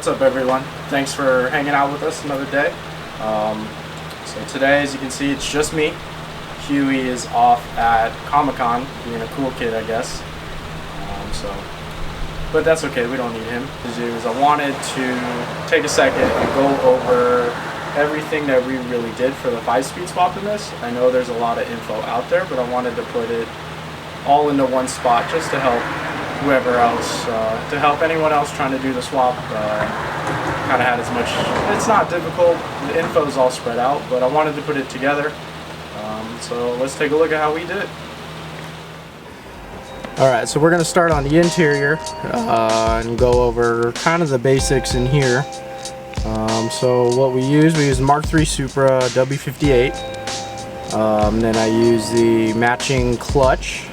What's up, everyone? Thanks for hanging out with us another day. So today, as you can see, it's just me. Huey is off at Comic-Con being a cool kid, I guess. But that's okay, we don't need him. I wanted to take a second and go over everything that we really did for the 5-speed swap in this. I know there's a lot of info out there, but I wanted to put it all into one spot just to help whoever else, to help anyone else trying to do the swap. Kind of had as much, it's not difficult, the info is all spread out, but I wanted to put it together. So let's take a look at how we did it. Alright, so we're going to start on the interior and go over kind of the basics in here. So what we use Mark III Supra W58. Then I use the matching clutch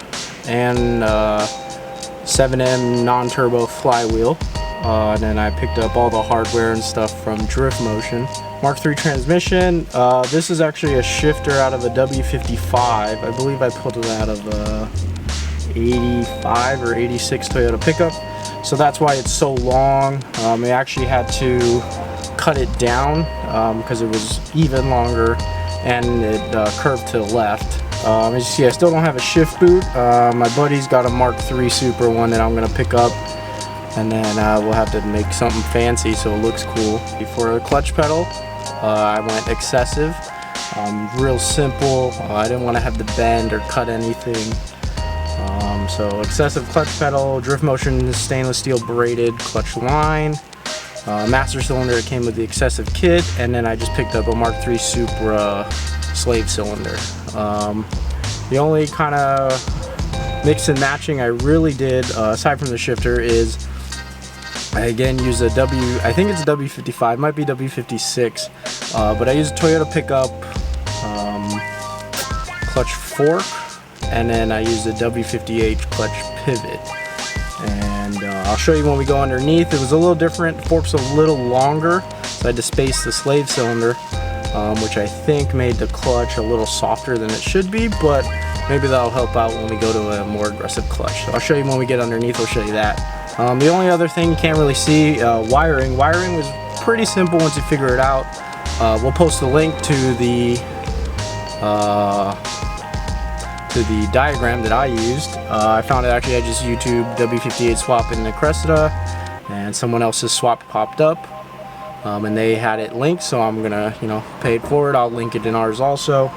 and 7M non-turbo flywheel. And then I picked up all the hardware and stuff from Drift Motion. Mark III transmission. This is actually a shifter out of a W55. I believe I pulled it out of a 85 or 86 Toyota pickup. So that's why it's so long. I actually had to cut it down because it was even longer and it curved to the left. As you see, I still don't have a shift boot. My buddy's got a Mark III Supra one that I'm going to pick up, and then we'll have to make something fancy so it looks cool. For the clutch pedal, I went excessive, real simple. I didn't want to have to bend or cut anything. So excessive clutch pedal, Drift Motion stainless steel braided clutch line, master cylinder that came with the excessive kit, and then I just picked up a Mark III Supra slave cylinder. The only kind of mix and matching I really did, aside from the shifter, is I again use a I think it's a W55, might be W56, but I use a Toyota pickup clutch fork, and then I use the W58 clutch pivot. And I'll show you when we go underneath. It was a little different. The fork's a little longer, so I had to space the slave cylinder, which I think made the clutch a little softer than it should be, but maybe that'll help out when we go to a more aggressive clutch. So I'll show you when we get underneath, I'll show you that. The only other thing you can't really see, wiring. Wiring was pretty simple once you figure it out. We'll post a link to the diagram that I used. I found it actually, I just YouTube W58 swap in the Cressida, and someone else's swap popped up, and they had it linked, so I'm gonna, pay it forward. I'll link it in ours also.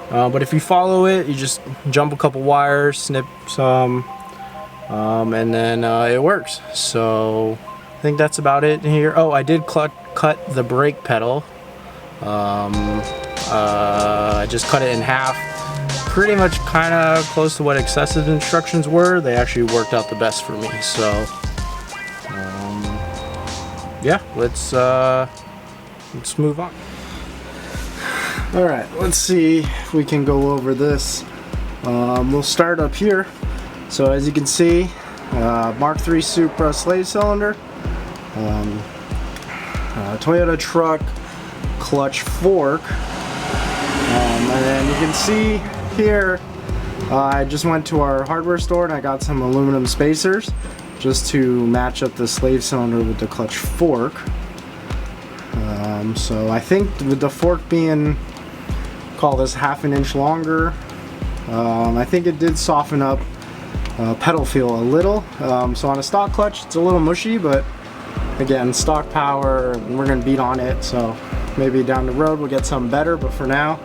But if you follow it, you just jump a couple wires, snip some, and then it works. So I think that's about it here. Oh, I did cut the brake pedal. I just cut it in half. Pretty much kind of close to what excessive instructions were. They actually worked out the best for me. So yeah, let's move on. All right, let's see if we can go over this. We'll start up here. So as you can see, Mark III Supra slave cylinder, Toyota truck clutch fork, and then you can see here, I just went to our hardware store and I got some aluminum spacers just to match up the slave cylinder with the clutch fork. So I think with the fork being, call this ½ an inch longer, I think it did soften up pedal feel a little. So on a stock clutch it's a little mushy, but again, stock power, and we're gonna beat on it, so maybe down the road we'll get something better, but for now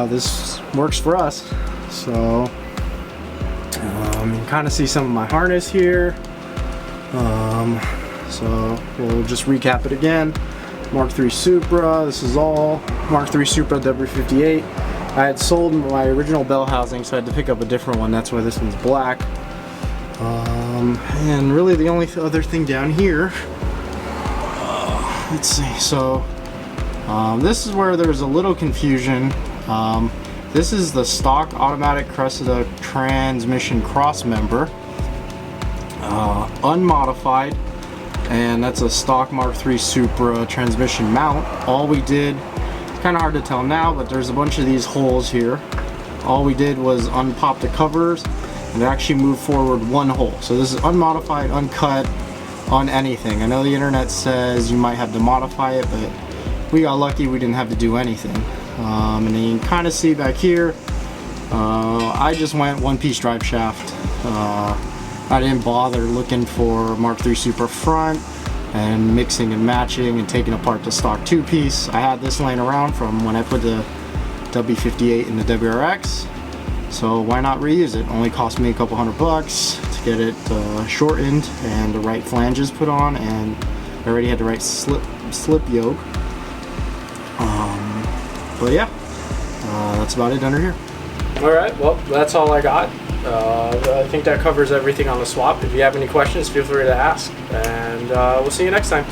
this works for us. So you can kind of see some of my harness here. So we'll just recap it again. Mark III Supra, this is all Mark III Supra W58. I had sold my original bell housing, so I had to pick up a different one. That's why this one's black. And really the only other thing down here, let's see, so this is where there's a little confusion. This is the stock automatic Cressida transmission cross member, unmodified, and that's a stock Mark III Supra transmission mount. All we did, it's kind of hard to tell now, but there's a bunch of these holes here. All we did was unpop the covers and actually move forward one hole. So this is unmodified, uncut, on anything. I know the internet says you might have to modify it, but we got lucky we didn't have to do anything. And then you can kind of see back here, I just went one-piece drive shaft. I didn't bother looking for Mark III Supra front and mixing and matching and taking apart the stock two-piece. I had this laying around from when I put the W58 in the WRX, so why not reuse it? Only cost me a couple $100 to get it shortened and the right flanges put on, and I already had the right slip yoke. But yeah, that's about it under here. Alright, well, that's all I got. I think that covers everything on the swap. If you have any questions, feel free to ask, and we'll see you next time.